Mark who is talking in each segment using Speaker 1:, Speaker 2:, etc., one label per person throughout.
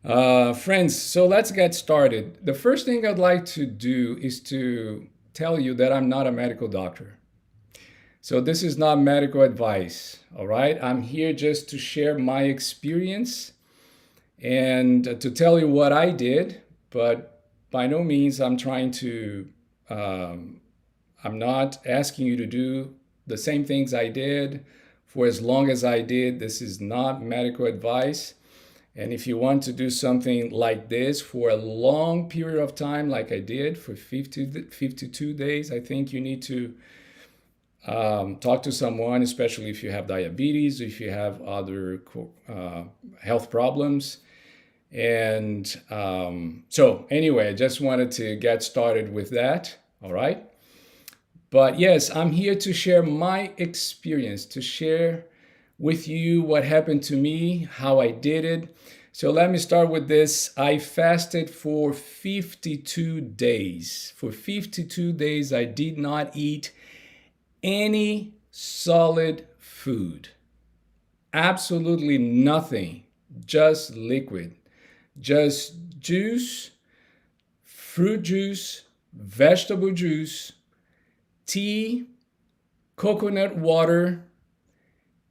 Speaker 1: Friends, so let's get started. The first thing I'd like to do is to tell you that I'm not a medical doctor. So this is not medical advice, all right? I'm here just to share my experience and to tell you what I did, but by no means um, I'm not asking you to do the same things I did for as long as I did. This is not medical advice. And if you want to do something like this for a long period of time, like I did for 52 days, I think you need to talk to someone, especially if you have diabetes, if you have other health problems. And anyway, I just wanted to get started with that. All right. But yes, I'm here to share my experience, to share with you what happened to me, how I did it. So let me start with this. I fasted for 52 days. For 52 days, I did not eat any solid food. Absolutely nothing. Just liquid. Just juice, fruit juice, vegetable juice, tea, coconut water,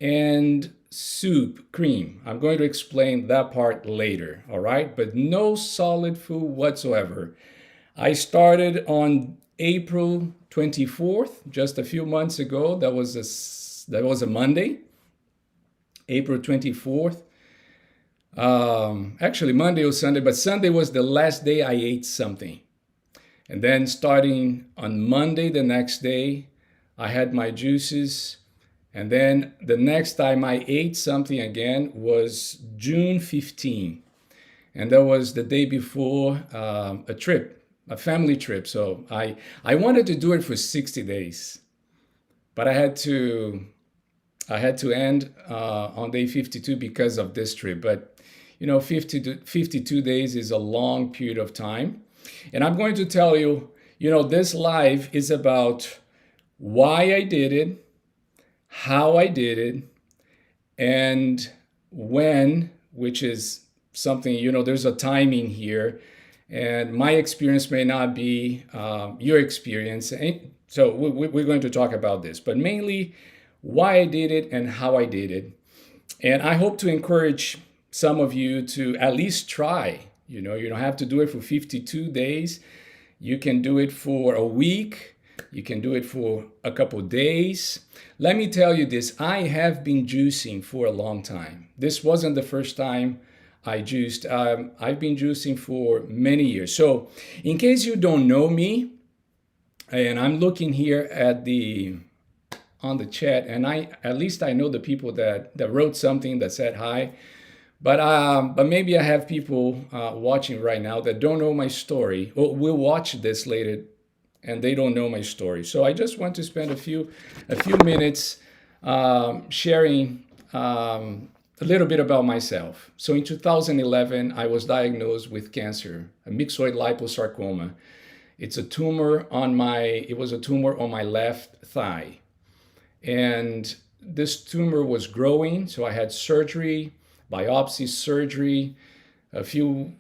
Speaker 1: and soup, cream. I'm going to explain that part later, all right? But no solid food whatsoever. I started on April 24th, just a few months ago. That was a Monday, April 24th. Actually, Monday or Sunday, but Sunday was the last day I ate something. And then starting on Monday, the next day, I had my juices. And then the next time I ate something again was June 15. And that was the day before a trip, a family trip. So I wanted to do it for 60 days, but I had to end on day 52 because of this trip. But 52 days is a long period of time. And I'm going to tell you, this live is about why I did it, how I did it, and when, which is something, there's a timing here. And my experience may not be your experience. And so we're going to talk about this, but mainly why I did it and how I did it. And I hope to encourage some of you to at least try. You don't have to do it for 52 days. You can do it for a week. You can do it for a couple days. Let me tell you this. I have been juicing for a long time. This wasn't the first time I juiced. I've been juicing for many years. So in case you don't know me, and I'm looking here on the chat, and at least I know the people that wrote something that said hi. But maybe I have people watching right now that don't know my story, or will watch this later, and they don't know my story. So I just want to spend a few minutes sharing a little bit about myself. So in 2011, I was diagnosed with cancer, a myxoid liposarcoma. It was a tumor on my left thigh, and this tumor was growing. So I had surgery, biopsy, surgery. A few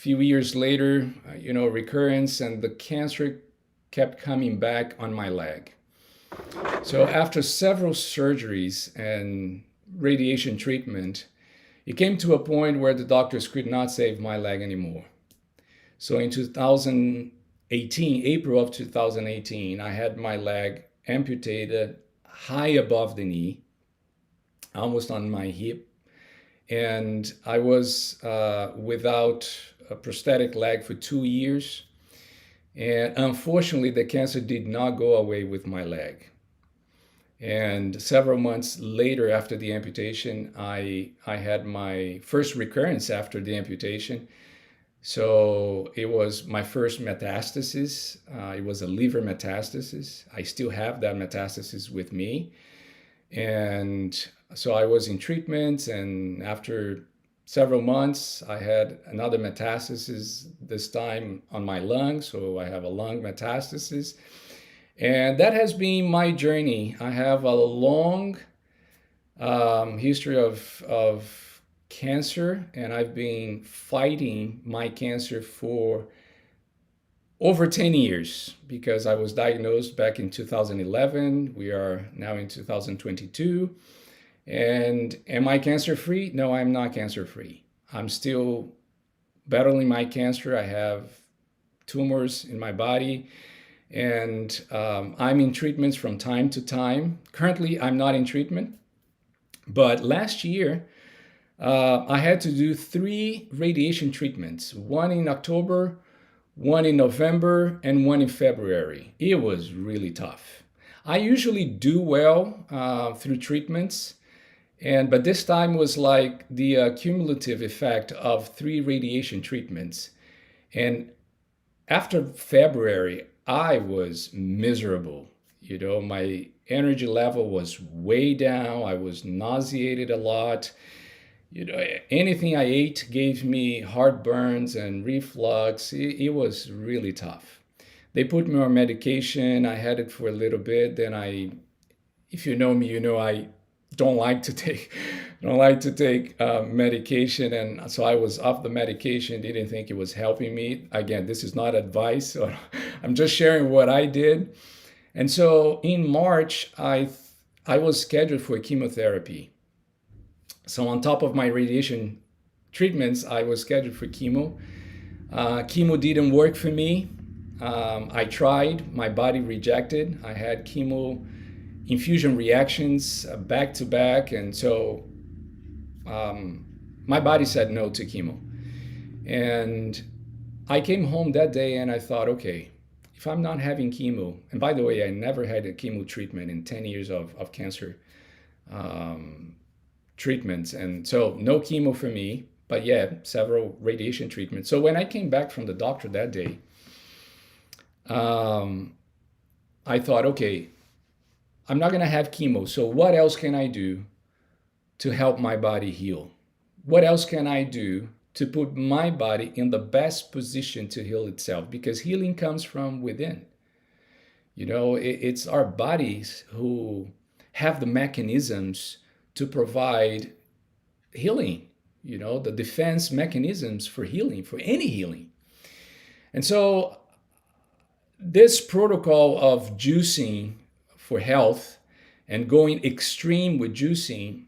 Speaker 1: years later, recurrence, and the cancer kept coming back on my leg. So after several surgeries and radiation treatment, it came to a point where the doctors could not save my leg anymore. So in 2018, April of 2018, I had my leg amputated high above the knee, almost on my hip. And I was without a prosthetic leg for 2 years. And unfortunately, the cancer did not go away with my leg. And several months later, after the amputation, I had my first recurrence after the amputation. So it was my first metastasis. It was a liver metastasis. I still have that metastasis with me. And so I was in treatment, and after several months, I had another metastasis, this time on my lung. So I have a lung metastasis. And that has been my journey. I have a long history of cancer, and I've been fighting my cancer for over 10 years because I was diagnosed back in 2011. We are now in 2022. And am I cancer free? No, I'm not cancer free. I'm still battling my cancer. I have tumors in my body, and I'm in treatments from time to time. Currently, I'm not in treatment, but last year, I had to do 3 radiation treatments, one in October, one in November, and one in February. It was really tough. I usually do well through treatments, but this time was like the cumulative effect of 3 radiation treatments. And after February, I was miserable. My energy level was way down. I was nauseated a lot. Anything I ate gave me heartburns and reflux. It was really tough. They put me on medication. I had it for a little bit. Then if you know me, I don't like to take medication, and so I was off the medication. Didn't think it was helping me. Again, this is not advice. So I'm just sharing what I did. And so in March, I was scheduled for chemotherapy. So on top of my radiation treatments, I was scheduled for chemo. Chemo didn't work for me. I tried, my body rejected. I had chemo infusion reactions back to back, and so my body said no to chemo. And I came home that day and I thought, okay, if I'm not having chemo, and by the way, I never had a chemo treatment in 10 years of cancer treatments, and so no chemo for me, but yeah, several radiation treatments. So when I came back from the doctor that day, I thought, okay, I'm not going to have chemo. So what else can I do to help my body heal? What else can I do to put my body in the best position to heal itself? Because healing comes from within. It's our bodies who have the mechanisms to provide healing, the defense mechanisms for healing, for any healing. And so this protocol of juicing for health and going extreme with juicing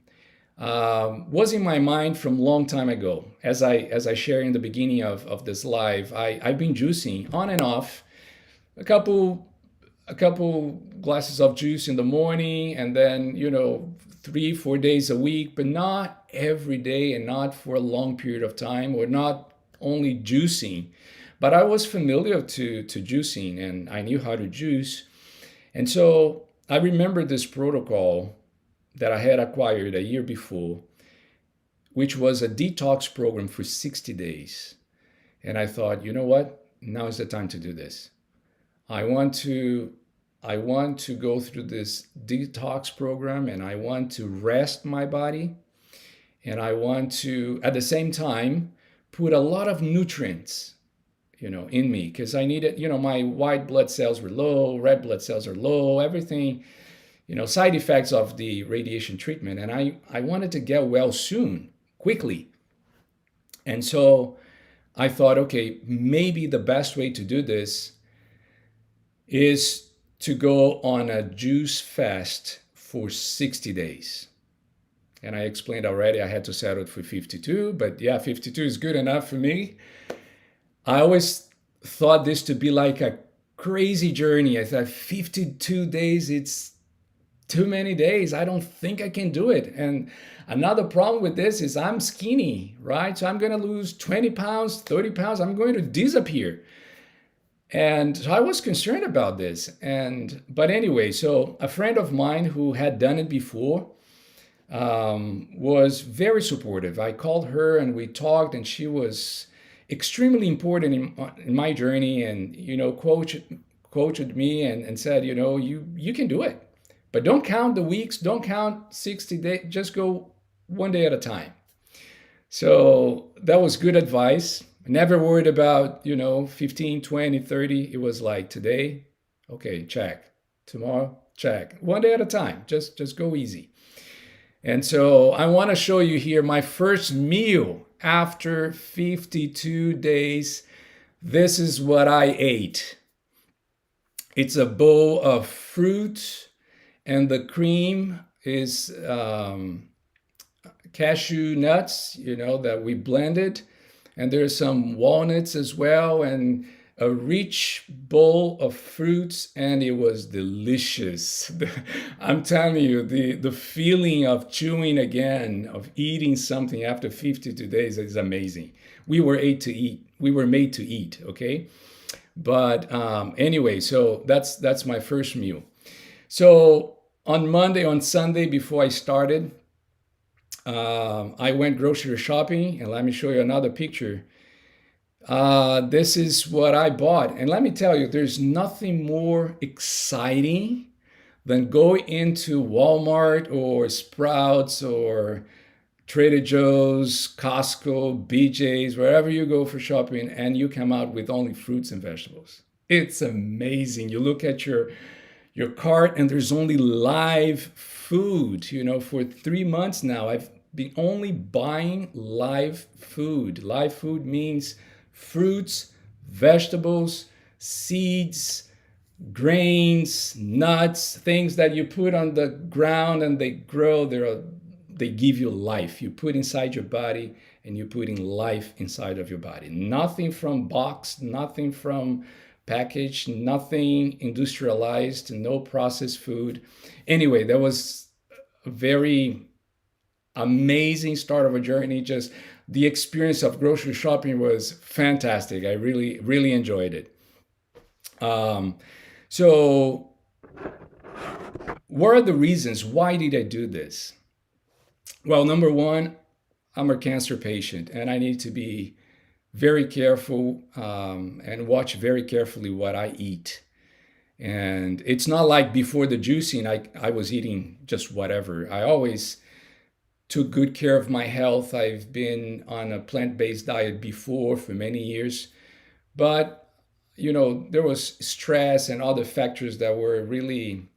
Speaker 1: was in my mind from a long time ago. As I shared in the beginning of this live, I've been juicing on and off, a couple glasses of juice in the morning, and then 3-4 days a week, but not every day and not for a long period of time, or not only juicing. But I was familiar to juicing, and I knew how to juice. And so I remember this protocol that I had acquired a year before, which was a detox program for 60 days. And I thought, you know what? Now is the time to do this. I want to go through this detox program, and I want to rest my body. And I want to, at the same time, put a lot of nutrients, in me, because I needed, my white blood cells were low, red blood cells are low, everything, side effects of the radiation treatment. And I wanted to get well soon, quickly. And so I thought, okay, maybe the best way to do this is to go on a juice fast for 60 days. And I explained already I had to settle for 52, but yeah, 52 is good enough for me. I always thought this to be like a crazy journey. I thought 52 days, it's too many days. I don't think I can do it. And another problem with this is I'm skinny, right? So I'm going to lose 20 pounds, 30 pounds. I'm going to disappear. And so I was concerned about this. But anyway, so a friend of mine who had done it before was very supportive. I called her and we talked, and she was extremely important in my journey, and coached me and said, you can do it, but don't count the weeks, don't count 60 days, just go one day at a time. So that was good advice. Never worried about 15, 20, 30. It was like, today, okay, check. Tomorrow, check. One day at a time. Just go easy. And so I want to show you here my first meal after 52 days. This is what I ate. It's a bowl of fruit, and the cream is cashew nuts, that we blended. And there's some walnuts as well, and a rich bowl of fruits, and it was delicious. I'm telling you, the feeling of chewing again, of eating something after 52 days is amazing. We were made to eat. We were made to eat, okay? But anyway, so that's my first meal. So on Sunday, before I started, I went grocery shopping, and let me show you another picture. This is what I bought. And let me tell you, there's nothing more exciting than going into Walmart or Sprouts or Trader Joe's, Costco, BJ's, wherever you go for shopping, and you come out with only fruits and vegetables. It's amazing. You look at your cart, and there's only live food. For 3 months now, I've been only buying live food. Live food means fruits, vegetables, seeds, grains, nuts, things that you put on the ground and they grow. They give you life. You put inside your body, and you're putting life inside of your body. Nothing from box, nothing from packaged, nothing industrialized, no processed food. Anyway, that was a very amazing start of a journey. Just the experience of grocery shopping was fantastic. I really, really enjoyed it. So what are the reasons? Why did I do this? Well, number one, I'm a cancer patient, and I need to be very careful and watch very carefully what I eat. And it's not like before the juicing, I was eating just whatever. I always took good care of my health. I've been on a plant-based diet before for many years. But, there was stress and other factors that were really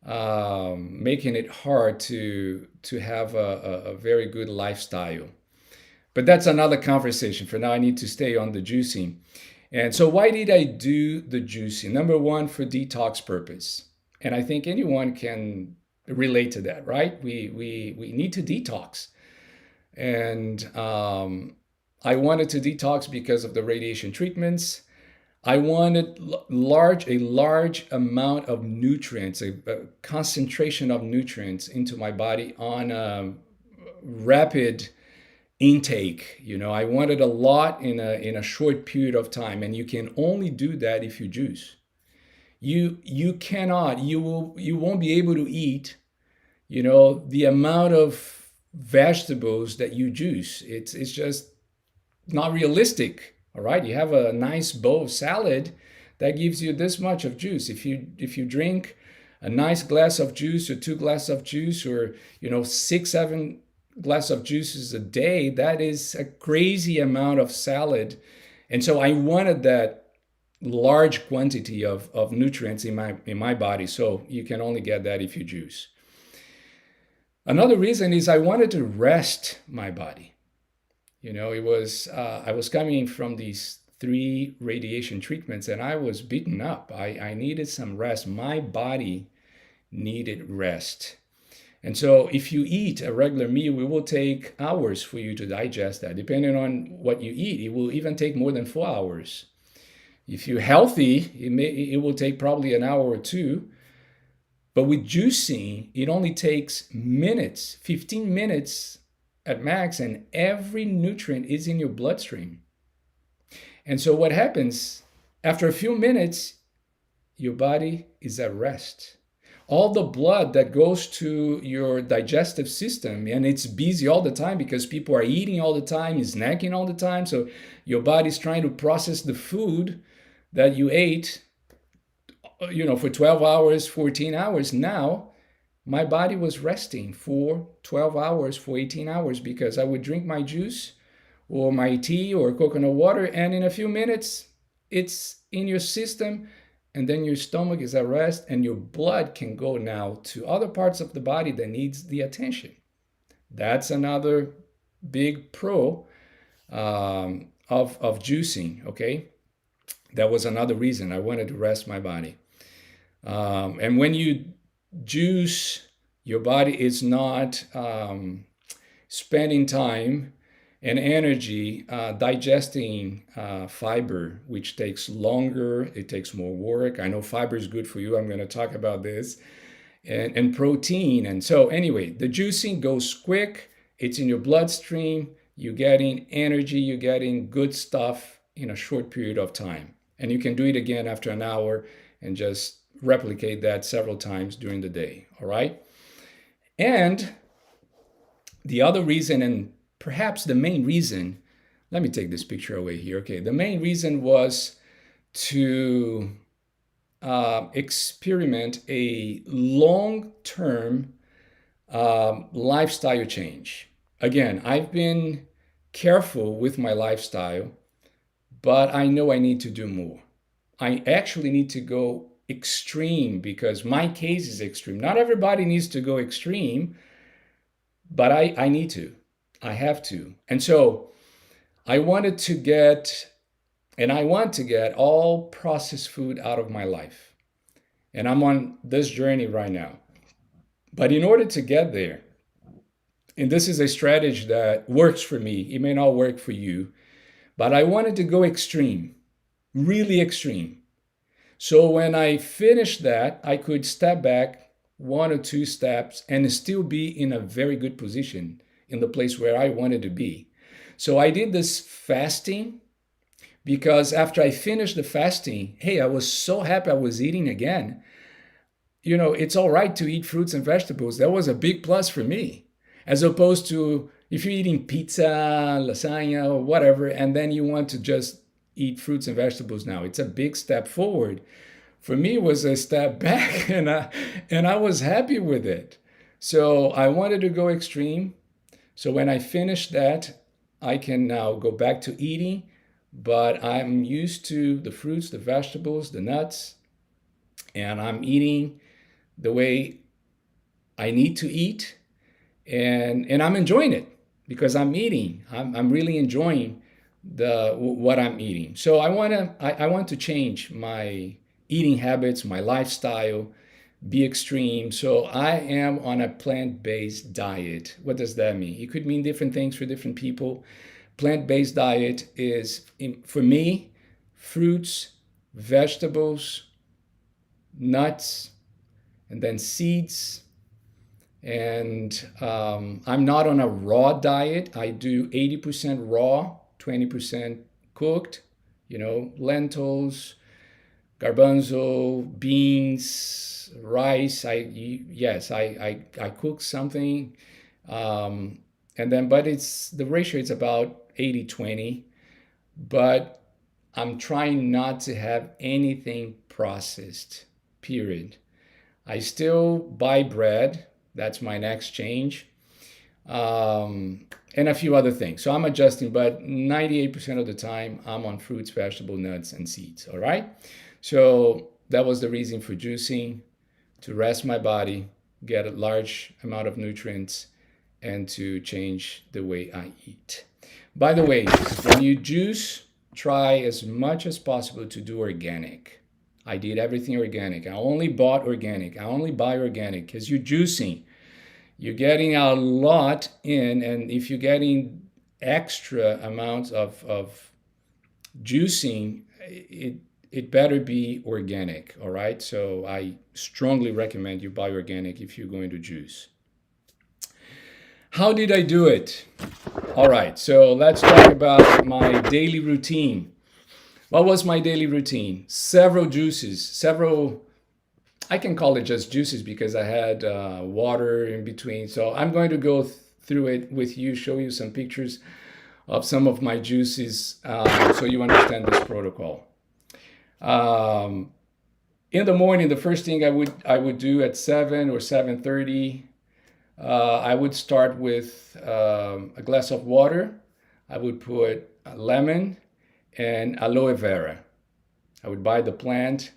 Speaker 1: making it hard to have a very good lifestyle. But that's another conversation. For now, I need to stay on the juicing. And so why did I do the juicing? Number one, for detox purpose. And I think anyone can relate to that, right? We need to detox. And I wanted to detox because of the radiation treatments. I wanted a large amount of nutrients, a concentration of nutrients into my body on a rapid intake. I wanted a lot in a short period of time, and you can only do that if you juice. You cannot, you won't be able to eat, the amount of vegetables that you juice. It's just not realistic. All right, you have a nice bowl of salad that gives you this much of juice. If you drink a nice glass of juice, or 2 glasses of juice, or 6, 7 glass of juices a day, that is a crazy amount of salad. And so I wanted that large quantity of nutrients in my body. So you can only get that if you juice. Another reason is I wanted to rest my body. It was I was coming from these 3 radiation treatments, and I was beaten up. I needed some rest. My body needed rest. And so if you eat a regular meal, it will take hours for you to digest that. Depending on what you eat, it will even take more than 4 hours. If you're healthy, it will take probably an hour or 2. But with juicing, it only takes minutes, 15 minutes at max, and every nutrient is in your bloodstream. And so what happens, after a few minutes, your body is at rest. All the blood that goes to your digestive system, and it's busy all the time because people are eating all the time, snacking all the time. So your body's trying to process the food that you ate, for 12 hours, 14 hours. Now, my body was resting for 12 hours, for 18 hours, because I would drink my juice or my tea or coconut water, and in a few minutes, it's in your system, and then your stomach is at rest, and your blood can go now to other parts of the body that needs the attention. That's another big pro of juicing. Okay, that was another reason I wanted to rest my body. And when you juice, your body is not spending time and energy digesting fiber, which takes longer, it takes more work. I know fiber is good for you. I'm going to talk about this. And protein. And so, anyway, the juicing goes quick, it's in your bloodstream, you're getting energy, you're getting good stuff in a short period of time. And you can do it again after an hour and just replicate that several times during the day. All right. And the other reason, and perhaps the main reason, let me take this picture away here. Okay. The main reason was to experiment a long-term lifestyle change. Again, I've been careful with my lifestyle, but I know I need to do more. I actually need to go extreme because my case is extreme. Not everybody needs to go extreme, but I need to. I have to. And so I wanted to get, and I want to get all processed food out of my life. And I'm on this journey right now. But in order to get there, and this is a strategy that works for me, it may not work for you, but I wanted to go extreme, really extreme. So when I finished that, I could step back 1 or 2 steps and still be in a very good position in the place where I wanted to be. So I did this fasting because after I finished the fasting, hey, I was so happy I was eating again. You know, it's all right to eat fruits and vegetables. That was a big plus for me, as opposed to if you're eating pizza, lasagna, or whatever, and then you want to just eat fruits and vegetables now. It's a big step forward. For me, it was a step back, and I was happy with it. So I wanted to go extreme. So when I finished that, I can now go back to eating, but I'm used to the fruits, the vegetables, the nuts, and I'm eating the way I need to eat, and I'm enjoying it because I'm eating. I'm really enjoying what I'm eating. So I want to change my eating habits, my lifestyle, be extreme. So I am on a plant-based diet. What does that mean? It could mean different things for different people. Plant-based diet is, for me, fruits, vegetables, nuts, and then seeds. And I'm not on a raw diet. I do 80% raw, 20% cooked, lentils, garbanzo, beans, rice. I cook something. But the ratio is about 80-20. But I'm trying not to have anything processed, period. I still buy bread. That's my next change. And a few other things. So I'm adjusting, but 98% of the time I'm on fruits, vegetables, nuts, and seeds. All right. So that was the reason for juicing, to rest my body, get a large amount of nutrients, and to change the way I eat. By the way, when you juice, try as much as possible to do organic. I did everything organic. I only bought organic. I only buy organic because you're juicing. You're getting a lot in, and if you're getting extra amounts of juicing, it better be organic, all right? So I strongly recommend you buy organic if you're going to juice. How did I do it? All right, so let's talk about my daily routine. What was my daily routine? Several juices, I can call it just juices because I had water in between. So I'm going to go through it with you, show you some pictures of some of my juices so you understand this protocol. In the morning, the first thing I would do at 7 or 7:30, I would start with a glass of water. I would put a lemon and aloe vera. I would buy the plant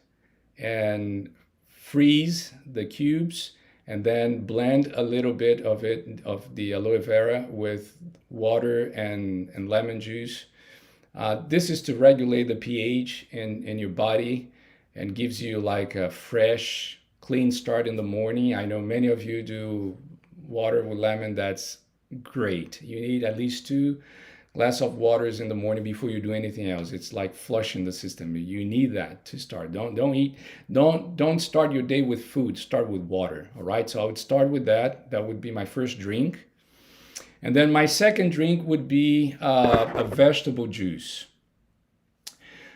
Speaker 1: and freeze the cubes, and then blend a little bit of it, of the aloe vera, with water and lemon juice. This is to regulate the pH in your body and gives you like a fresh, clean start in the morning. I know many of you do water with lemon. That's great. You need at least 2 glass of waters in the morning before you do anything else. It's like flushing the system. You need that to start. Don't start your day with food. Start with water. All right. So I would start with that. That would be my first drink. And then my second drink would be a vegetable juice.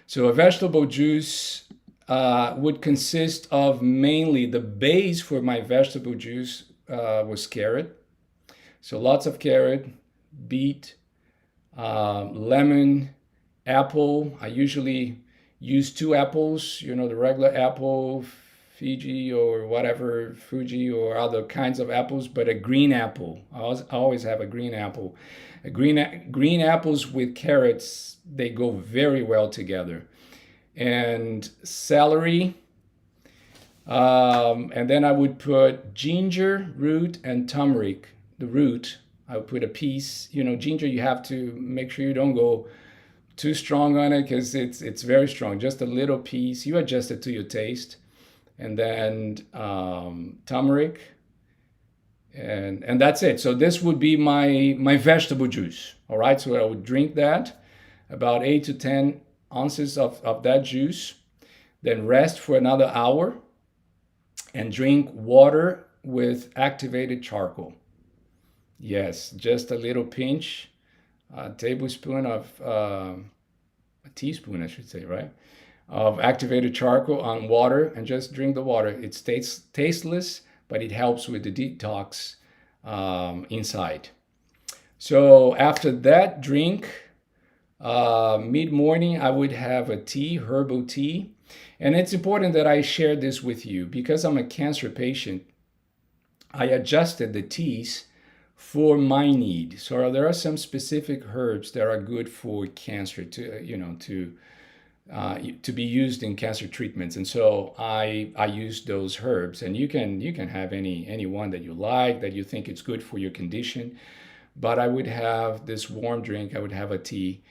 Speaker 1: So a vegetable juice would consist of, mainly the base for my vegetable juice was carrot. So lots of carrot, beet, lemon, apple. I usually use 2 apples, the regular apple, Fiji or whatever, Fuji or other kinds of apples, but a green apple. I always have a green apple. Green apples with carrots, they go very well together. And celery. And then I would put ginger root and turmeric. The root, I would put a piece. Ginger, you have to make sure you don't go too strong on it because it's very strong. Just a little piece. You adjust it to your taste. And then turmeric, and that's it. So this would be my vegetable juice. All right, so I would drink that, about 8 to 10 ounces of that juice, then rest for another hour, and drink water with activated charcoal. Yes, just a little pinch, a tablespoon of, a teaspoon, I should say, right? Of activated charcoal on water, and just drink the water. It's tasteless, but it helps with the detox inside. So after that drink, mid-morning, I would have a tea, herbal tea. And it's important that I share this with you because I'm a cancer patient. I adjusted the teas for my need. So there are some specific herbs that are good for cancer to be used in cancer treatments, and so I use those herbs. And you can have any one that you like, that you think it's good for your condition. But I would have this warm drink. I would have a tea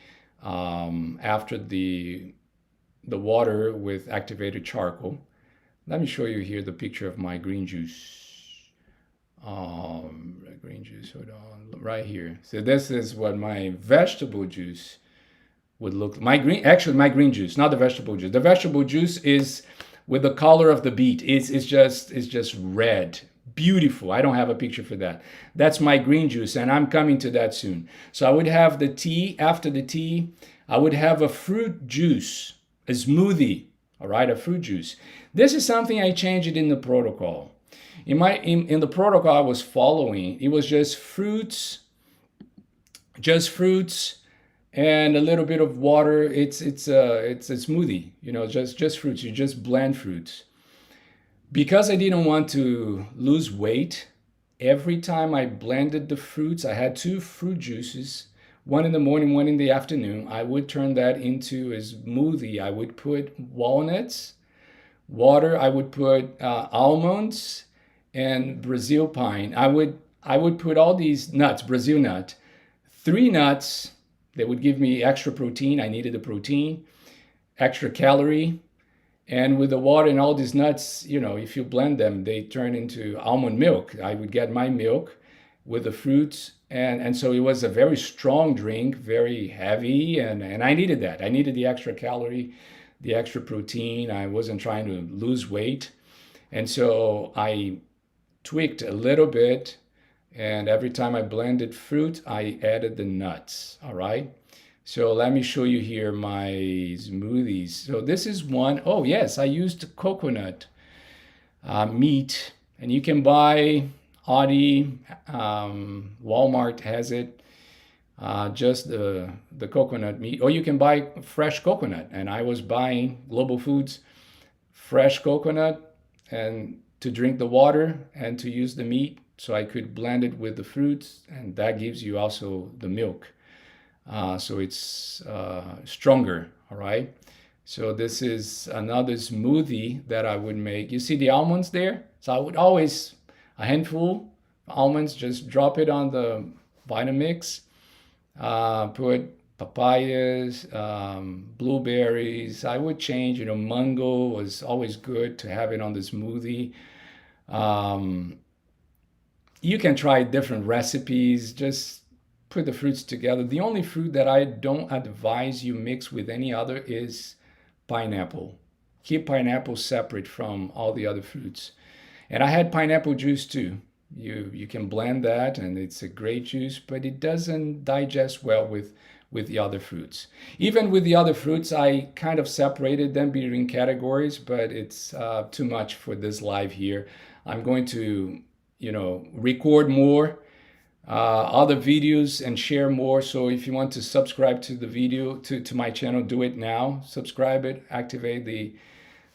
Speaker 1: after the water with activated charcoal. Let me show you here the picture of my green juice. Green juice, hold on, right here. So this is what my vegetable juice would look. My green juice, not the vegetable juice. The vegetable juice is with the color of the beet. It's just red, beautiful. I don't have a picture for that. That's my green juice, and I'm coming to that soon. So I would have the tea. After the tea, I would have a fruit juice, a smoothie. All right, a fruit juice. This is something I changed in the protocol. In the protocol I was following, it was just fruits, and a little bit of water. It's a smoothie, just fruits. You just blend fruits. Because I didn't want to lose weight, every time I blended the fruits, I had 2 fruit juices, one in the morning, one in the afternoon. I would turn that into a smoothie. I would put walnuts, water. I would put almonds and Brazil pine. I would put all these nuts, Brazil nut, 3 nuts. They would give me extra protein. I needed the protein, extra calorie. And with the water and all these nuts, if you blend them, they turn into almond milk. I would get my milk with the fruits. And so it was a very strong drink, very heavy. And I needed that. I needed the extra calorie, the extra protein. I wasn't trying to lose weight. And so I tweaked a little bit. And every time I blended fruit, I added the nuts. All right. So let me show you here my smoothies. So this is one. Oh yes, I used coconut meat, and you can buy Aldi, Walmart has it. Just the coconut meat, or you can buy fresh coconut. And I was buying Global Foods fresh coconut, and to drink the water and to use the meat. So I could blend it with the fruits, and that gives you also the milk. So it's stronger, all right? So this is another smoothie that I would make. You see the almonds there? So a handful almonds, just drop it on the Vitamix. Put papayas, blueberries. I would change, mango was always good to have it on the smoothie. Um, you can try different recipes, just put the fruits together. The only fruit that I don't advise you mix with any other is pineapple. Keep pineapple separate from all the other fruits. And I had pineapple juice too. You can blend that and it's a great juice, but it doesn't digest well with the other fruits. Even with the other fruits, I kind of separated them between categories, but it's too much for this live here. I'm going to, record more other videos and share more. So if you want to subscribe to the video, to my channel, do it now. Subscribe it, activate the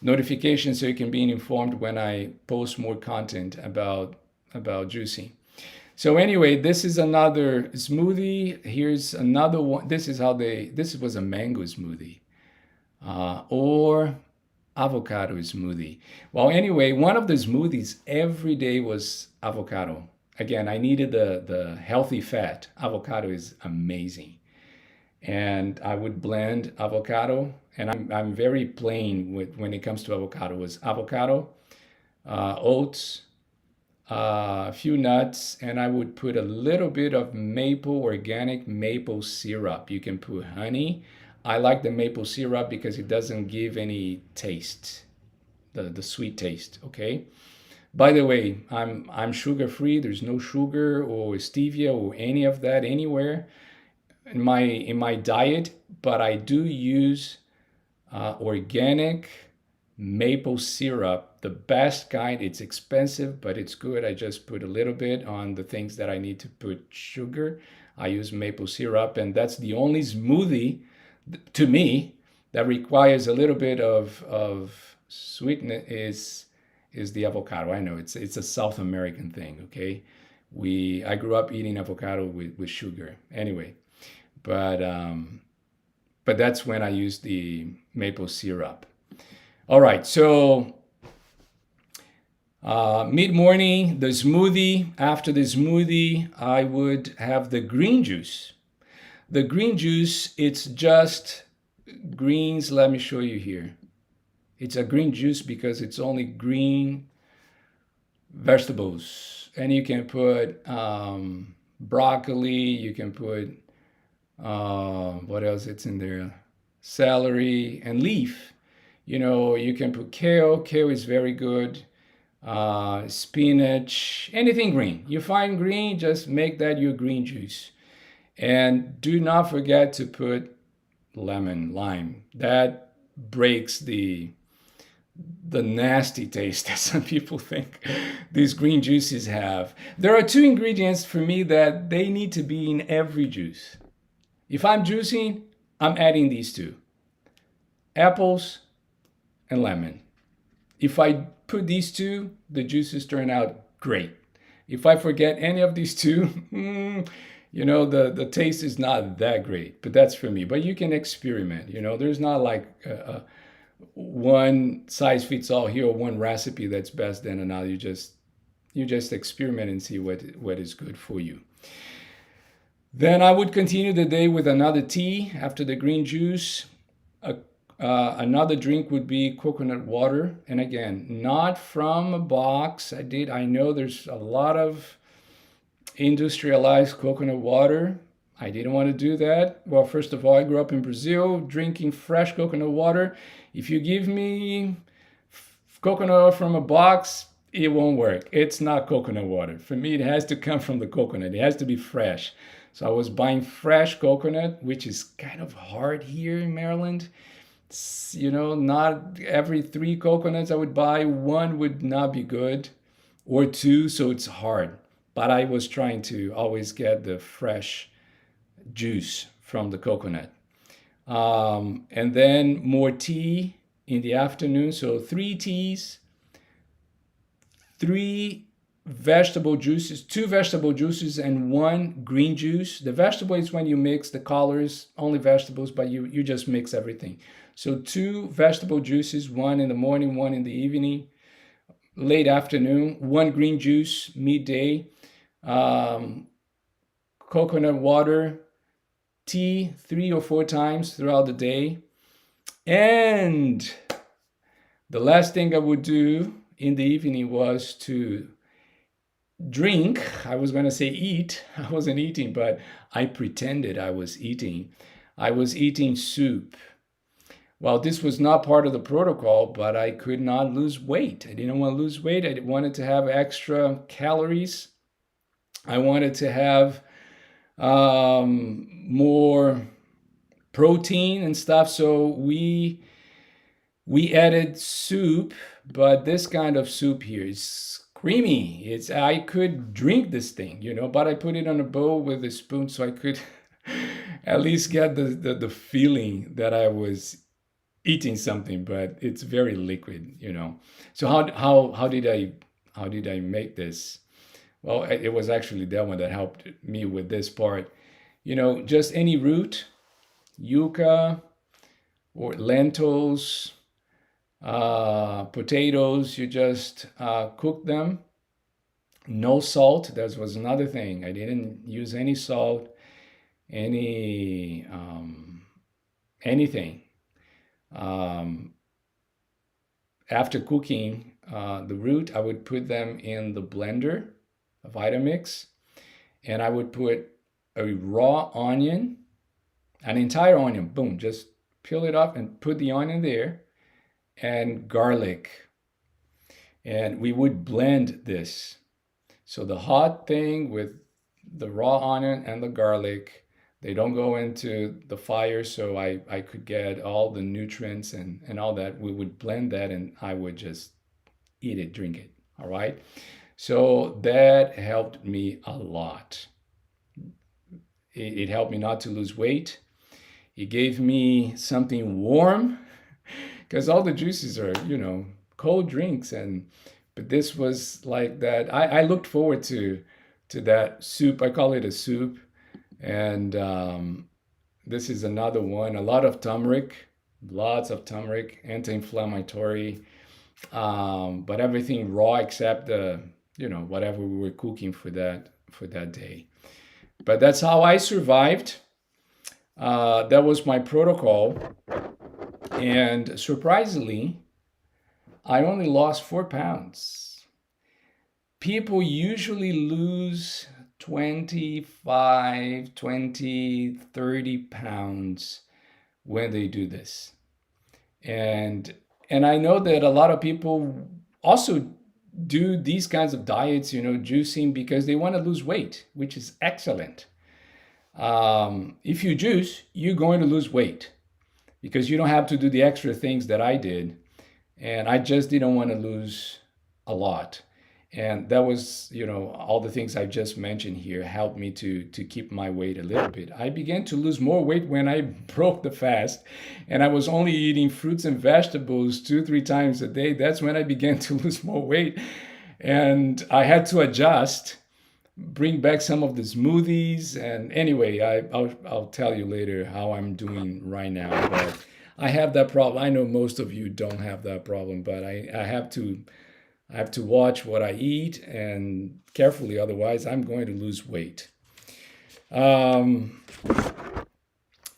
Speaker 1: notification so you can be informed when I post more content about juicing. So anyway, this is another smoothie. Here's another one. This was a mango smoothie or avocado smoothie. Well, anyway, one of the smoothies every day was avocado. Again, I needed the healthy fat. Avocado is amazing. And I would blend avocado, and I'm very plain when it comes to avocado. It was avocado, oats, a few nuts, and I would put a little bit of organic maple syrup. You can put honey. I like the maple syrup because it doesn't give any taste, the sweet taste. Okay. By the way, I'm sugar free. There's no sugar or stevia or any of that anywhere in my diet, but I do use organic maple syrup, the best kind. It's expensive, but it's good. I just put a little bit on the things that I need to put sugar. I use maple syrup, and that's the only smoothie to me that requires a little bit of sweetness is the avocado. I know it's a South American thing, okay? I grew up eating avocado with sugar. Anyway, but that's when I use the maple syrup. All right, so mid-morning, the smoothie. After the smoothie, I would have the green juice. The green juice, it's just greens. Let me show you here. It's a green juice because it's only green vegetables. And you can put broccoli, you can put, what else it's in there? Celery and leaf. You can put kale. Kale is very good. Spinach, anything green. You find green, just make that your green juice. And do not forget to put lime. That breaks the nasty taste that some people think these green juices have. There are two ingredients for me that they need to be in every juice. If I'm juicing, I'm adding these two: apples and lemon. If I put these two, the juices turn out great. If I forget any of these two, the taste is not that great, but that's for me. But you can experiment. There's not like one size fits all here, or one recipe that's best than another. You just experiment and see what is good for you. Then I would continue the day with another tea after the green juice. Another drink would be coconut water, and again, not from a box. I know there's a lot of industrialized coconut water. I didn't want to do that. Well, first of all, I grew up in Brazil drinking fresh coconut water. If you give me coconut from a box, it won't work. It's not coconut water. For me, it has to come from the coconut. It has to be fresh. So I was buying fresh coconut, which is kind of hard here in Maryland. Not every 3 coconuts I would buy, 1 would not be good, or 2, so it's hard. But I was trying to always get the fresh juice from the coconut. And then more tea in the afternoon. So 3 teas, 3 vegetable juices, 2 vegetable juices and 1 green juice. The vegetable is when you mix the colors, only vegetables, but you just mix everything. So 2 vegetable juices, 1 in the morning, 1 in the evening. late afternoon, one green juice midday, um, coconut water, tea 3 or 4 times throughout the day. And the last thing I would do in the evening was to drink. I was going to say eat. I wasn't eating, but I pretended I was eating. I was eating soup. Well, this was not part of the protocol, but I could not lose weight. I didn't want to lose weight. I wanted to have extra calories. I wanted to have more protein and stuff. So we added soup, but this kind of soup here is creamy. It's I could drink this thing, but I put it on a bowl with a spoon so I could at least get the feeling that I was eating something, but it's very liquid. So how did I make this? Well, it was actually that one that helped me with this part. Just any root, yucca or lentils, potatoes, you just cook them. No salt. That was another thing. I didn't use any salt, any anything. Um, After cooking the root, I would put them in the blender, a Vitamix, and I would put a raw onion, an entire onion, boom, just peel it up and put the onion there, and garlic. And we would blend this. So the hot thing with the raw onion and the garlic, they don't go into the fire, so I could get all the nutrients and all that. We would blend that and I would just eat it, drink it. All right. So that helped me a lot. It helped me not to lose weight. It gave me something warm because all the juices are, cold drinks, but this was like that. I looked forward to that soup. I call it a soup, and this is another one. A lot of turmeric, lots of turmeric, anti-inflammatory, but everything raw except the whatever we were cooking for that day. But that's how I survived. That was my protocol. And surprisingly, I only lost 4 pounds. People usually lose 25, 20, 30 pounds when they do this. And I know that a lot of people also do these kinds of diets, juicing because they want to lose weight, which is excellent. If you juice, you're going to lose weight because you don't have to do the extra things that I did. And I just didn't want to lose a lot. And that was, all the things I just mentioned here helped me to keep my weight a little bit. I began to lose more weight when I broke the fast and I was only eating fruits and vegetables 2, 3 times a day. That's when I began to lose more weight. And I had to adjust, bring back some of the smoothies. And anyway, I'll tell you later how I'm doing right now. But I have that problem. I know most of you don't have that problem, but I have to watch what I eat and carefully, otherwise I'm going to lose weight. Do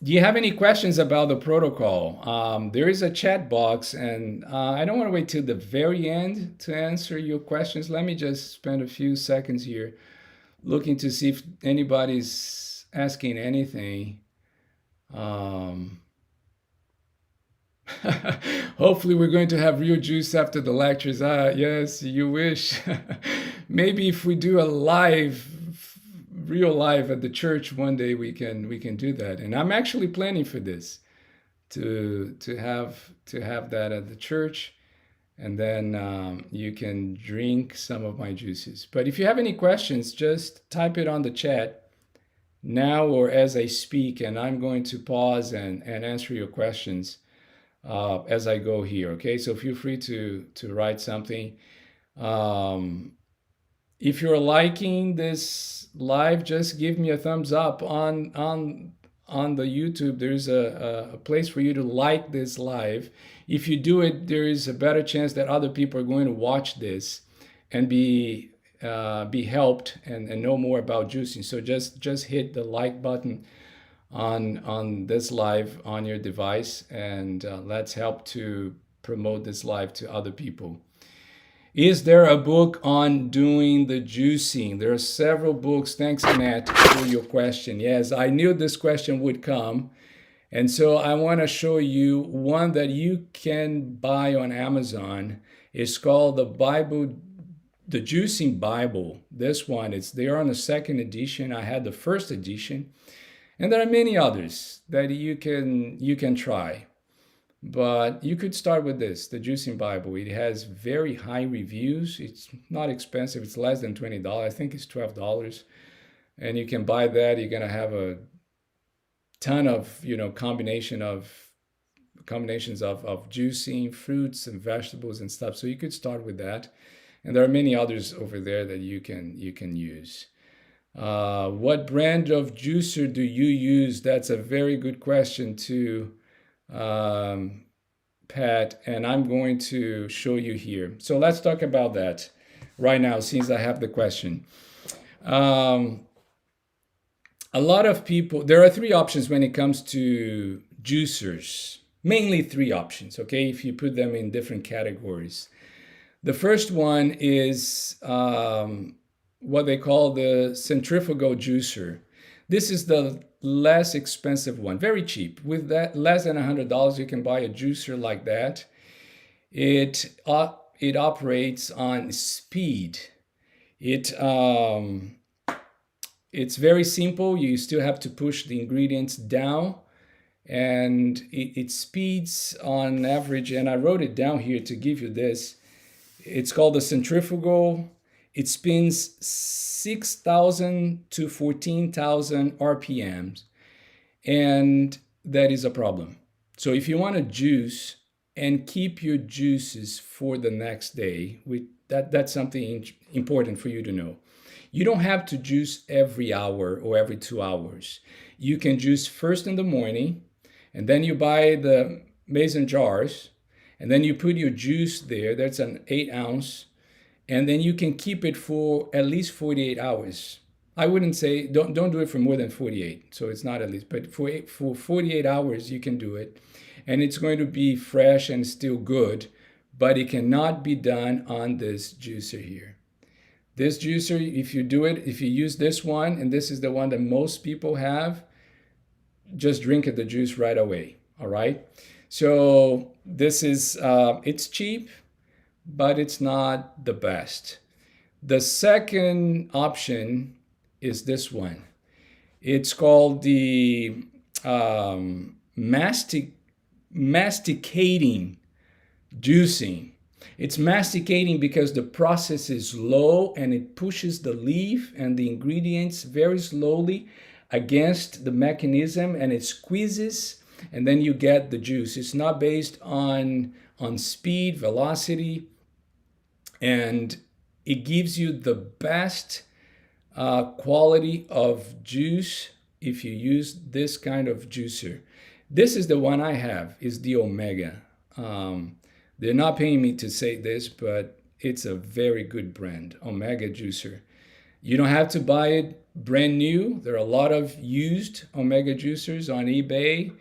Speaker 1: you have any questions about the protocol? There is a chat box, and I don't want to wait till the very end to answer your questions. Let me just spend a few seconds here looking to see if anybody's asking anything. Hopefully we're going to have real juice after the lectures. Yes, you wish. Maybe if we do a real live at the church one day, we can do that. And I'm actually planning for this to have that at the church, and then you can drink some of my juices. But if you have any questions, just type it on the chat now or as I speak, and I'm going to pause and answer your questions as I go here. Okay, so feel free to write something. If you're liking this live, just give me a thumbs up on on the YouTube, there's a place for you to like this live. If you do it, there is a better chance that other people are going to watch this and be helped and know more about juicing. So just hit the like button on this live on your device, and let's help to promote this live to other people. Is there a book on doing the juicing? There are several books. Thanks, Annette, for your question. Yes, I knew this question would come. And so I want to show you one that you can buy on Amazon. It's called the Juicing Bible. This one, it's there on the second edition. I had the first edition. And there are many others that you can try. But you could start with this, the Juicing Bible. It has very high reviews. It's not expensive. It's less than $20. I think it's $12. And you can buy that. You're going to have a ton of, combinations of juicing, fruits and vegetables and stuff. So you could start with that. And there are many others over there that you can use. What brand of juicer do you use? That's a very good question too, Pat, and I'm going to show you here. So let's talk about that right now, since I have the question. A lot of people, there are three options when it comes to juicers, mainly three options, okay, if you put them in different categories. The first one is what they call the centrifugal juicer. This is the less expensive one, very cheap. With that, less than $100, you can buy a juicer like that. It operates on speed. It's very simple. You still have to push the ingredients down, and it speeds on average. And I wrote it down here to give you this. It's called the centrifugal. It spins 6,000 to 14,000 RPMs, and that is a problem. So if you want to juice and keep your juices for the next day, that's something important for you to know. You don't have to juice every hour or every 2 hours. You can juice first in the morning, and then you buy the mason jars, and then you put your juice there. That's an 8-ounce. And then you can keep it for at least 48 hours. I wouldn't say, don't do it for more than 48. So it's not at least, but for 48 hours, you can do it. And it's going to be fresh and still good, but it cannot be done on this juicer here. This juicer, if you use this one, and this is the one that most people have, just drink the juice right away, all right? So this is, it's cheap, but it's not the best. The second option is this one. It's called the masticating juicing. It's masticating because the process is slow and it pushes the leaf and the ingredients very slowly against the mechanism, and it squeezes, and then you get the juice. It's not based on speed, velocity, and it gives you the best quality of juice if you use this kind of juicer. This is the one I have, is the Omega. They're not paying me to say this, but it's a very good brand, Omega juicer. You don't have to buy it brand new. There are a lot of used Omega juicers on eBay.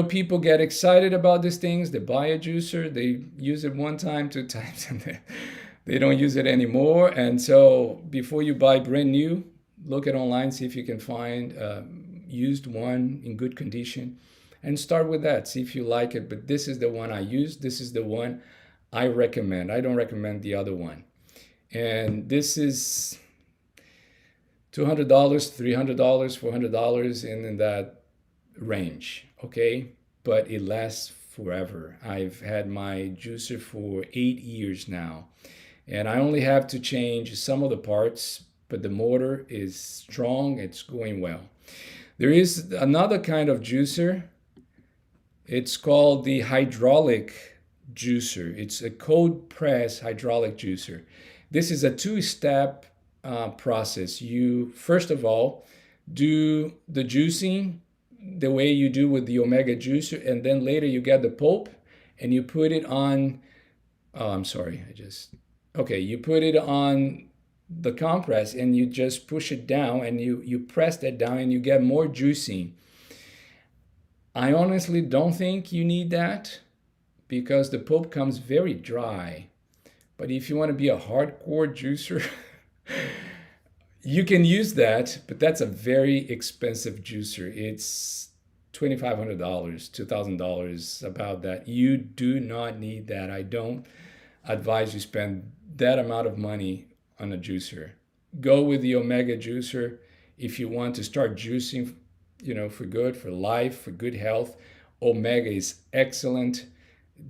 Speaker 1: People get excited about these things. They buy a juicer, they use it 1 time, 2 times, and they don't use it anymore. And so before you buy brand new, look at online, see if you can find a used one in good condition, and start with that. See if you like it. But this is the one I use. This is the one I recommend. I don't recommend the other one. And this is $200, $300, $400, and in that range, okay? But it lasts forever. I've had my juicer for 8 years now, and I only have to change some of the parts, but the motor is strong. It's going well. There is another kind of juicer. It's called the hydraulic juicer. It's a cold press hydraulic juicer. This is a 2-step process. You first of all do the juicing the way you do with the omega juicer, and then later you get the pulp and you put it on. Oh, I'm sorry. Okay. You put it on the compress and you just push it down and you press that down and you get more juicing. I honestly don't think you need that because the pulp comes very dry. But if you want to be a hardcore juicer, you can use that, but that's a very expensive juicer. It's $2,500, $2,000, about that. You do not need that. I don't advise you spend that amount of money on a juicer. Go with the omega juicer if you want to start juicing, for good, for life, for good health. Omega is excellent,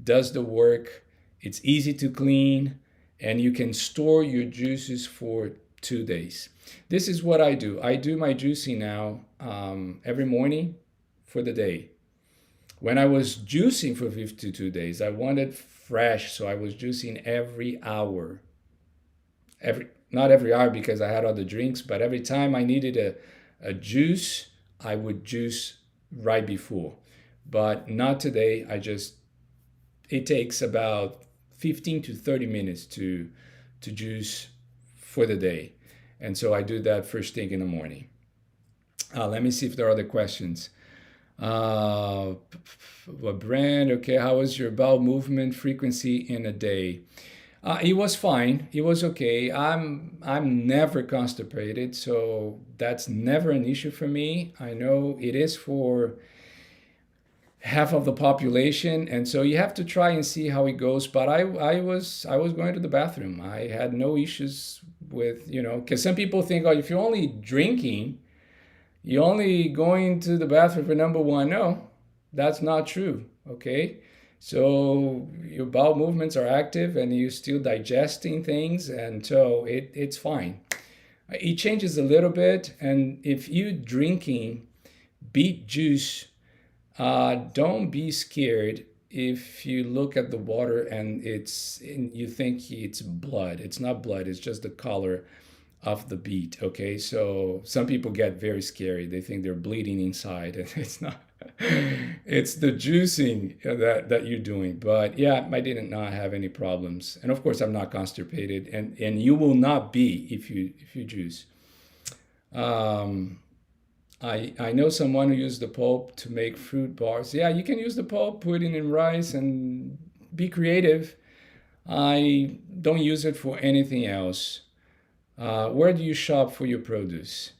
Speaker 1: does the work, it's easy to clean, and you can store your juices for 2 days. This is what I do. I do my juicing now every morning for the day. When I was juicing for 52 days, I wanted fresh, so I was juicing every hour. Not every hour because I had other drinks, but every time I needed a juice, I would juice right before. But not today. It takes about 15 to 30 minutes to juice for the day. And so I do that first thing in the morning. Let me see if there are other questions. What brand? Okay, how was your bowel movement frequency in a day? It was fine. It was okay. I'm never constipated, so that's never an issue for me. I know it is for half of the population, and so you have to try and see how it goes. But I was going to the bathroom. I had no issues with, because some people think, oh, if you're only drinking, you're only going to the bathroom for number one. No, that's not true. Okay. So your bowel movements are active and you're still digesting things, and so it's fine. It changes a little bit, and if you're drinking beet juice, don't be scared if you look at the water and you think it's blood. It's not blood, it's just the color of the beet. Okay, so some people get very scary. They think they're bleeding inside, and it's not. It's the juicing that you're doing. But yeah, I did not have any problems, and of course I'm not constipated, and you will not be if you juice. I know someone who used the pulp to make fruit bars. Yeah, you can use the pulp, put it in rice, and be creative. I don't use it for anything else. Where do you shop for your produce?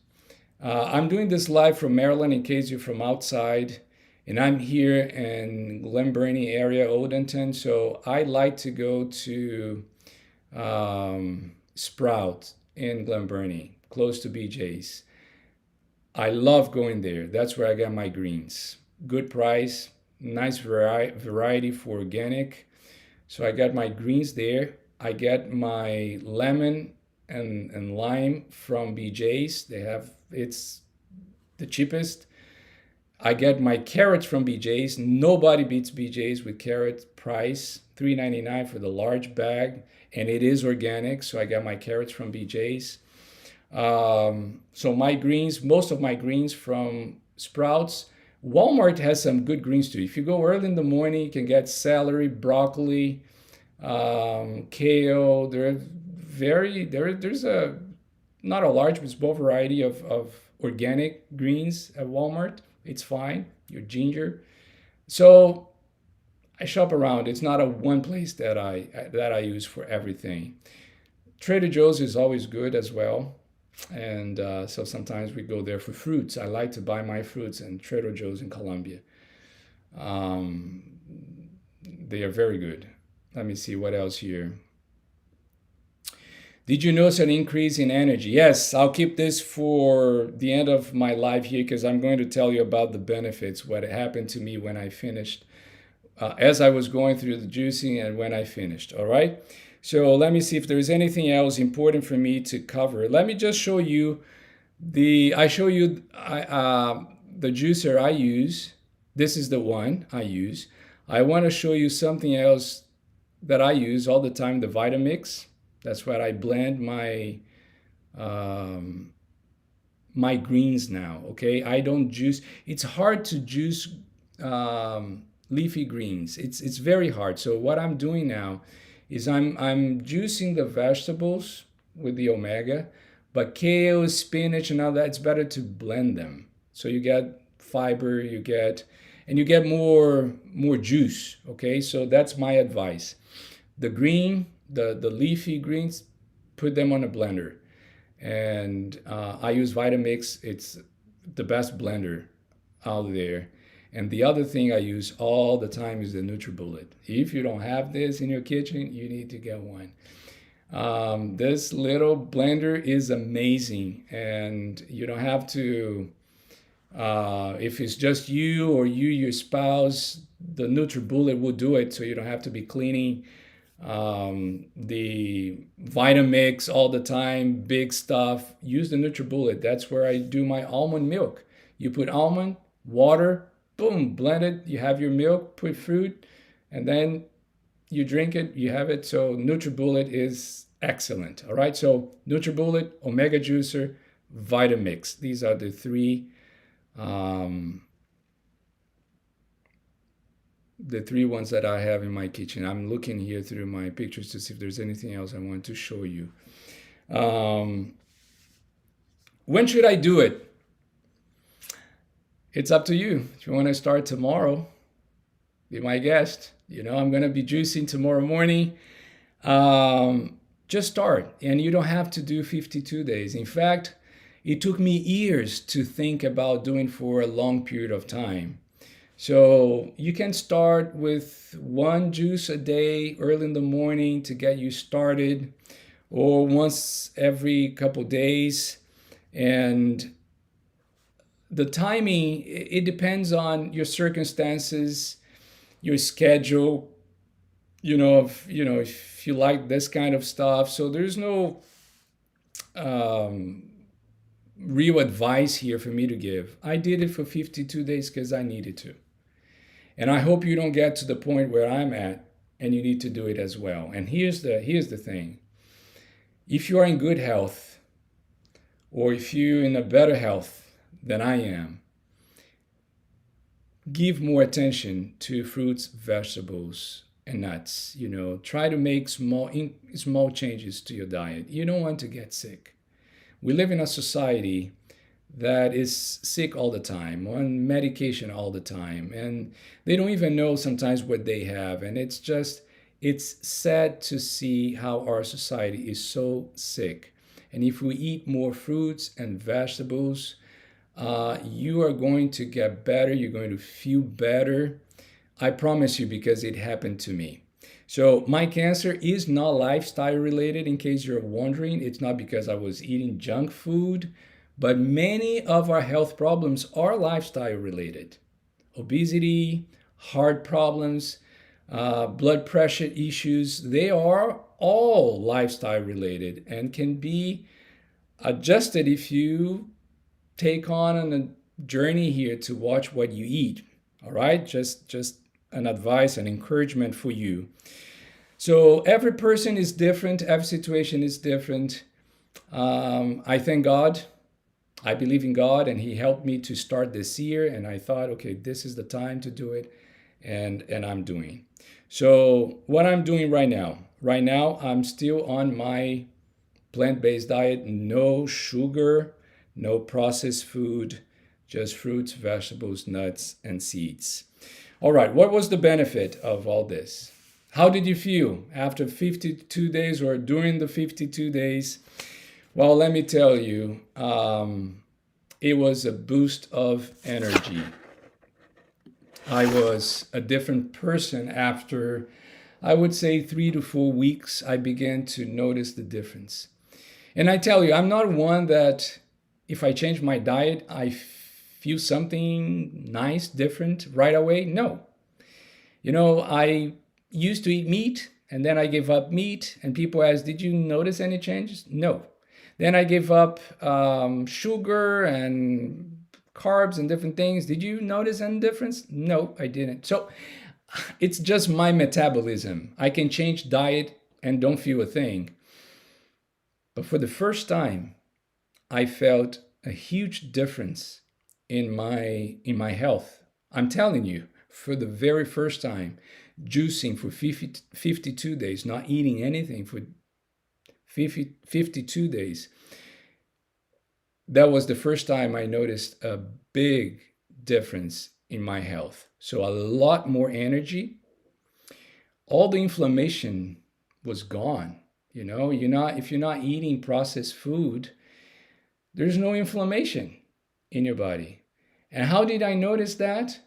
Speaker 1: I'm doing this live from Maryland in case you're from outside, and I'm here in Glen Burnie area, Odenton. So I like to go to Sprout in Glen Burnie, close to BJ's. I love going there. That's where I get my greens. Good price, nice variety for organic. So I got my greens there. I get my lemon and lime from BJ's. It's the cheapest. I get my carrots from BJ's. Nobody beats BJ's with carrot price, $3.99 for the large bag, and it is organic. So I got my carrots from BJ's. So my greens, most of my greens from Sprouts. Walmart has some good greens too. If you go early in the morning, you can get celery, broccoli, kale. There's a not a large but small variety of organic greens at Walmart. It's fine. Your ginger. So I shop around. It's not a one place that I use for everything. Trader Joe's is always good as well. And so sometimes we go there for fruits. I like to buy my fruits in Trader Joe's in Columbia. They are very good. Let me see what else here. Did you notice an increase in energy? Yes, I'll keep this for the end of my live here because I'm going to tell you about the benefits, what happened to me when I finished, as I was going through the juicing and when I finished, all right? So let me see if there's anything else important for me to cover. Let me just show you the juicer I use. This is the one I use. I want to show you something else that I use all the time, the Vitamix. That's what I blend my my greens now. Okay, I don't juice. It's hard to juice leafy greens. It's very hard. So what I'm doing now is I'm juicing the vegetables with the omega, but kale, spinach, and all that, it's better to blend them. So you get fiber, you get more juice. Okay, so that's my advice. The leafy greens, put them on a blender, and I use Vitamix. It's the best blender out there. And the other thing I use all the time is the NutriBullet. If you don't have this in your kitchen, you need to get one. This little blender is amazing, and you don't have to. If it's just you or your spouse, the NutriBullet will do it, so you don't have to be cleaning the Vitamix all the time, big stuff. Use the NutriBullet. That's where I do my almond milk. You put almond, water, boom, blend it. You have your milk, put fruit, and then you drink it, you have it. So NutriBullet is excellent. All right, so NutriBullet, Omega Juicer, Vitamix. These are the three ones that I have in my kitchen. I'm looking here through my pictures to see if there's anything else I want to show you. When should I do it? It's up to you. If you want to start tomorrow, be my guest. I'm going to be juicing tomorrow morning. Just start, and you don't have to do 52 days. In fact, it took me years to think about doing for a long period of time. So you can start with one juice a day early in the morning to get you started, or once every couple days. And the timing, it depends on your circumstances, your schedule, if you like this kind of stuff. So there's no real advice here for me to give. I did it for 52 days because I needed to. And I hope you don't get to the point where I'm at and you need to do it as well. And here's the thing. If you are in good health, or if you're in a better health than I am, give more attention to fruits, vegetables, and nuts. Try to make small changes to your diet. You don't want to get sick. We live in a society that is sick all the time, on medication all the time, and they don't even know sometimes what they have. And it's sad to see how our society is so sick. And if we eat more fruits and vegetables, you are going to get better. You're going to feel better. I promise you, because it happened to me. So my cancer is not lifestyle related, in case you're wondering. It's not because I was eating junk food, but many of our health problems are lifestyle related. Obesity, heart problems, blood pressure issues, they are all lifestyle related and can be adjusted if you take on a journey here to watch what you eat. All right, just an advice, an encouragement for you. So every person is different, every situation is different. I thank God. I believe in God, and He helped me to start this year. And I thought, okay, this is the time to do it, and I'm doing. So what I'm doing right now, I'm still on my plant-based diet, no sugar, no processed food, just fruits, vegetables, nuts, and seeds. All right, what was the benefit of all this? How did you feel after 52 days or during the 52 days? Well, let me tell you, it was a boost of energy. I was a different person after, I would say, 3 to 4 weeks. I began to notice the difference. And I tell you, I'm not one that if I change my diet, I feel something nice, different right away. No. I used to eat meat, and then I gave up meat, and people ask, did you notice any changes? No. Then I gave up sugar and carbs and different things. Did you notice any difference? No, I didn't. So it's just my metabolism. I can change diet and don't feel a thing. But for the first time, I felt a huge difference in my health. I'm telling you, for the very first time, juicing for 52 days, not eating anything for 52 days, that was the first time I noticed a big difference in my health. So a lot more energy. All the inflammation was gone. If you're not eating processed food, there's no inflammation in your body. And how did I notice that?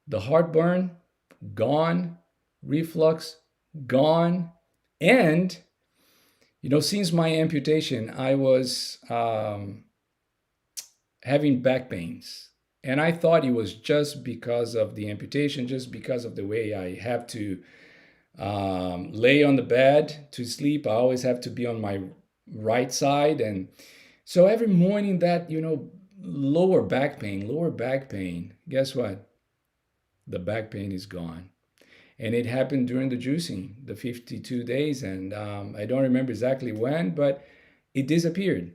Speaker 1: The heartburn gone, reflux gone, and since my amputation, I was having back pains. And I thought it was just because of the amputation, just because of the way I have to lay on the bed to sleep. I always have to be on my right side. And so every morning that, lower back pain, guess what? The back pain is gone. And it happened during the juicing, the 52 days. And I don't remember exactly when, but it disappeared.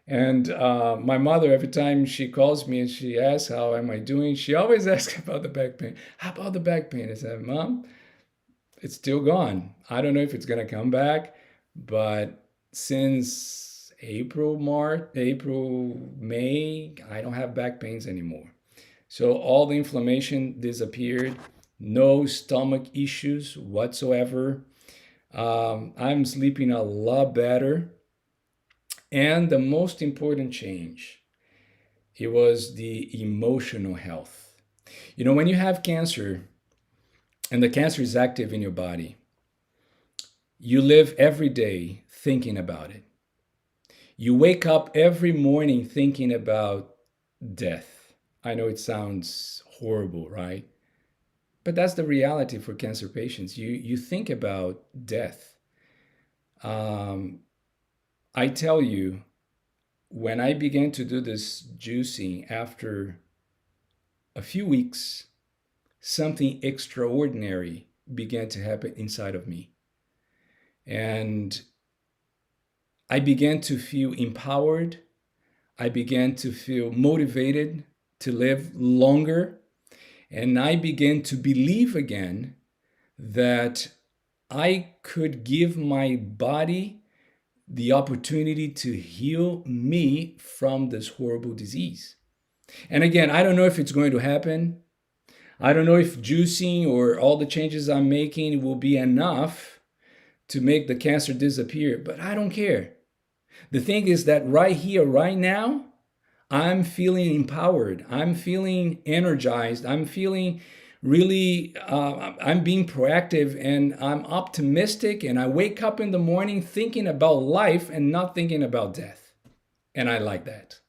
Speaker 1: And my mother, every time she calls me and she asks, how am I doing? She always asks about the back pain. How about the back pain? I said, Mom, it's still gone. I don't know if it's going to come back, but since April, May, I don't have back pains anymore. So all the inflammation disappeared, no stomach issues whatsoever. I'm sleeping a lot better. And the most important change, it was the emotional health. When you have cancer and the cancer is active in your body, you live every day thinking about it. You wake up every morning thinking about death. I know it sounds horrible, right? But that's the reality for cancer patients. You think about death. I tell you, when I began to do this juicing after a few weeks, something extraordinary began to happen inside of me. And I began to feel empowered. I began to feel motivated to live longer. And I began to believe again that I could give my body the opportunity to heal me from this horrible disease. And again, I don't know if it's going to happen. I don't know if juicing or all the changes I'm making will be enough to make the cancer disappear, but I don't care. The thing is that right here, right now, I'm feeling empowered. I'm feeling energized. I'm feeling really, I'm being proactive and I'm optimistic. And I wake up in the morning thinking about life and not thinking about death. And I like that.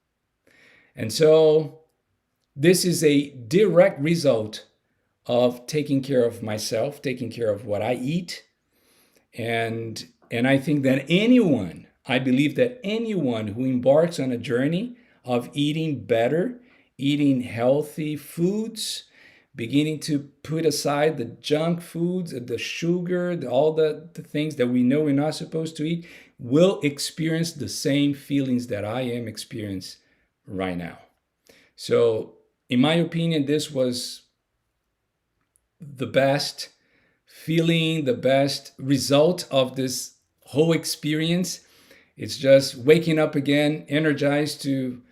Speaker 1: And so this is a direct result of taking care of myself, taking care of what I eat. And I think that I believe that anyone who embarks on a journey of eating better, eating healthy foods, beginning to put aside the junk foods, the sugar, all the things that we know we're not supposed to eat, will experience the same feelings that I am experiencing right now. So, in my opinion, this was the best feeling, the best result of this whole experience. It's just waking up again, energized to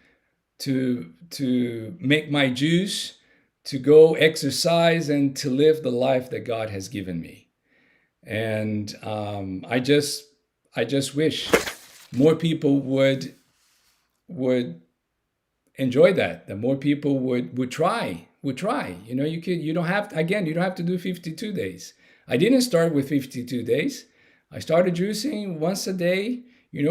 Speaker 1: make my juice, to go exercise, and to live the life that God has given me. And I just wish more people would enjoy that more people would try. You don't have to do 52 days. I didn't start with 52 days. I started juicing once a day,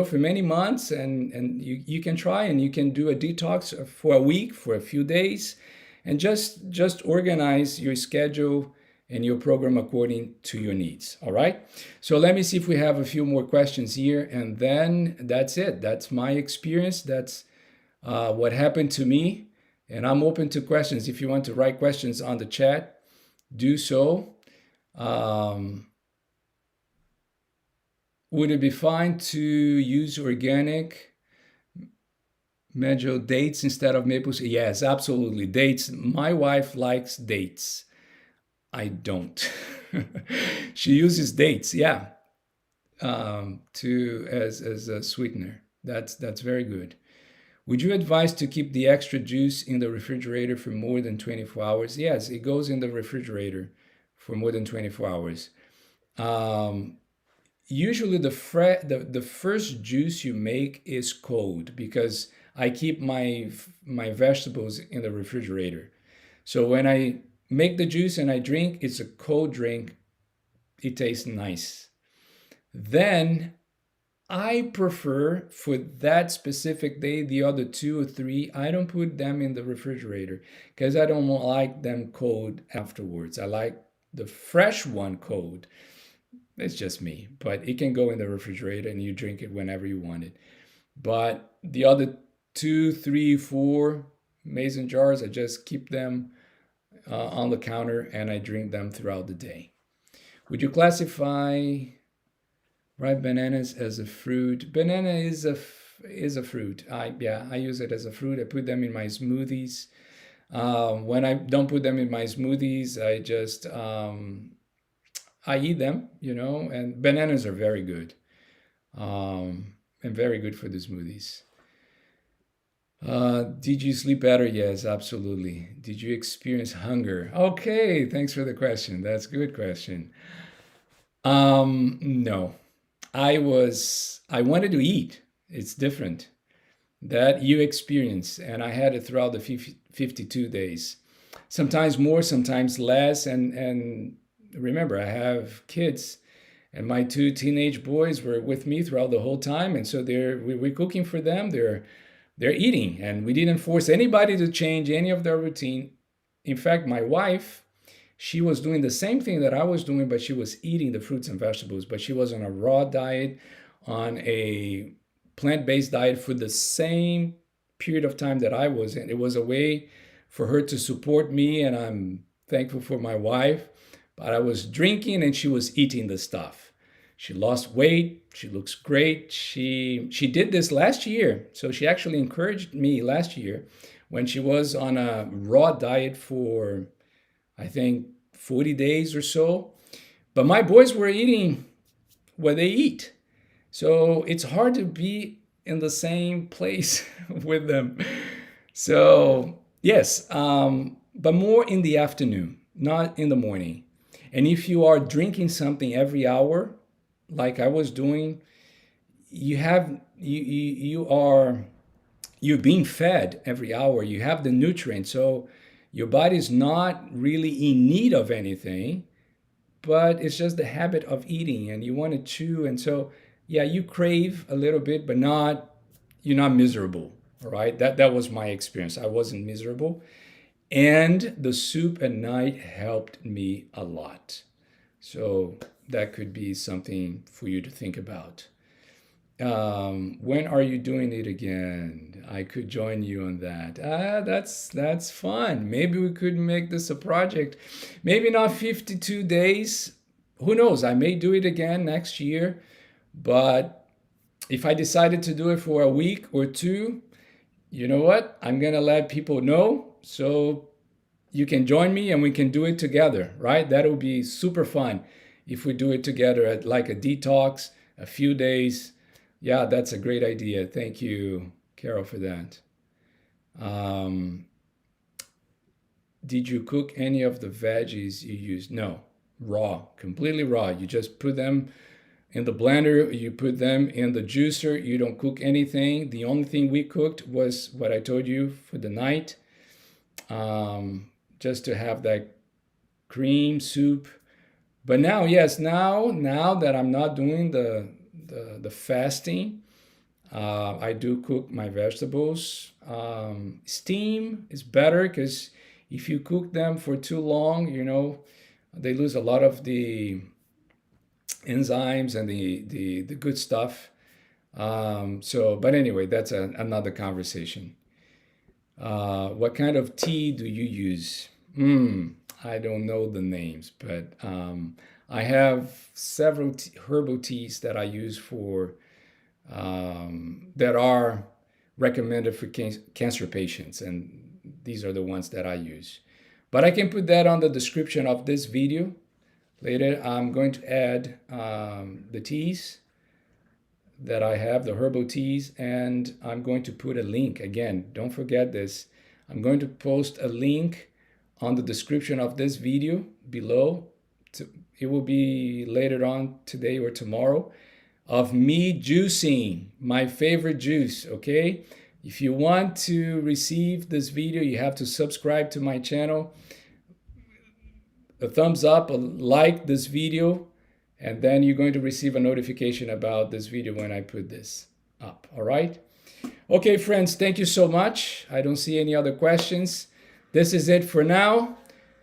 Speaker 1: for many months, and you can try, and you can do a detox for a week, for a few days, and just organize your schedule and your program according to your needs. All right. So let me see if we have a few more questions here, and then that's it. That's my experience. That's what happened to me, and I'm open to questions. If you want to write questions on the chat, do so. Would it be fine to use organic Medjool dates instead of maple syrup. Yes, absolutely. Dates. My wife likes dates. I don't. She uses dates, yeah, to as a sweetener. That's very good. Would you advise to keep the extra juice in the refrigerator for more than 24 hours? Yes, it goes in the refrigerator for more than 24 hours. Um, Usually the first juice you make is cold because I keep my vegetables in the refrigerator. So when I make the juice and I drink, it's a cold drink. It tastes nice. Then I prefer for that specific day, the other two or three, I don't put them in the refrigerator because I don't like them cold afterwards. I like the fresh one cold. It's just me, but it can go in the refrigerator and you drink it whenever you want it. But the other two, three, four mason jars, I just keep them on the counter and I drink them throughout the day. Would you classify ripe bananas as a fruit? Banana is a fruit. I use it as a fruit. I put them in my smoothies. When I don't put them in my smoothies, I eat them, and bananas are very good, and very good for the smoothies. Did you sleep better? Yes, absolutely. Did you experience hunger? Okay, thanks for the question. That's a good question. No, I wanted to eat. It's different that you experience, and I had it throughout the 52 days. Sometimes more, sometimes less, and remember, I have kids, and my two teenage boys were with me throughout the whole time, and so we're cooking for them. They're eating, and we didn't force anybody to change any of their routine. In fact, my wife, she was doing the same thing that I was doing, but she was eating the fruits and vegetables, but she was on a raw diet, on a plant-based diet for the same period of time that I was in. It was a way for her to support me, and I'm thankful for my wife. But I was drinking and she was eating the stuff. She lost weight. She looks great. She did this last year. So she actually encouraged me last year when she was on a raw diet for, I think, 40 days or so. But my boys were eating what they eat. So it's hard to be in the same place with them. So, yes, but more in the afternoon, not in the morning. And if you are drinking something every hour, like I was doing, you're being fed every hour. You have the nutrients, so your body's not really in need of anything, but it's just the habit of eating, and you want to chew, and so yeah, you crave a little bit, but you're not miserable. All right, that was my experience. I wasn't miserable, and the soup at night helped me a lot. So that could be something for you to think about. When are you doing it again? I could join you on that. That's fun. Maybe we could make this a project. Maybe not 52 days. Who knows? I may do it again next year. But if I decided to do it for a week or two, you know what? I'm gonna let people know so you can join me and we can do it together, right? That'll be super fun if we do it together at like a detox, a few days. Yeah, that's a great idea. Thank you, Carol, for that. Um, did you cook any of the veggies you used? No, raw, completely raw. You just put them in the blender, you put them in the juicer. You don't cook anything. The only thing we cooked was what I told you for the night, just to have that cream soup. But now, yes, now that I'm not doing the fasting, I do cook my vegetables. Steam is better because if you cook them for too long, they lose a lot of the enzymes and the good stuff. But anyway, that's another conversation. What kind of tea do you use? I don't know the names, but I have several herbal teas that I use for that are recommended for cancer patients, and these are the ones that I use. But I can put that on the description of this video. Later, I'm going to add the teas that I have, the herbal teas, and I'm going to put a link. Again, don't forget this. I'm going to post a link on the description of this video below. It will be later on today or tomorrow, of me juicing, my favorite juice, okay? If you want to receive this video, you have to subscribe to my channel, a thumbs up, a like this video, and then you're going to receive a notification about this video when I put this up, all right? Okay, friends, thank you so much. I don't see any other questions. This is it for now.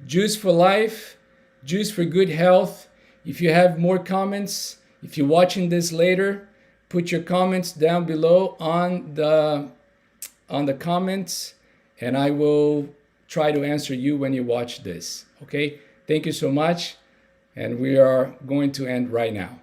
Speaker 1: Juice for life, juice for good health. If you have more comments, if you're watching this later, put your comments down below on the comments, and I will try to answer you when you watch this, okay? Thank you so much, and we are going to end right now.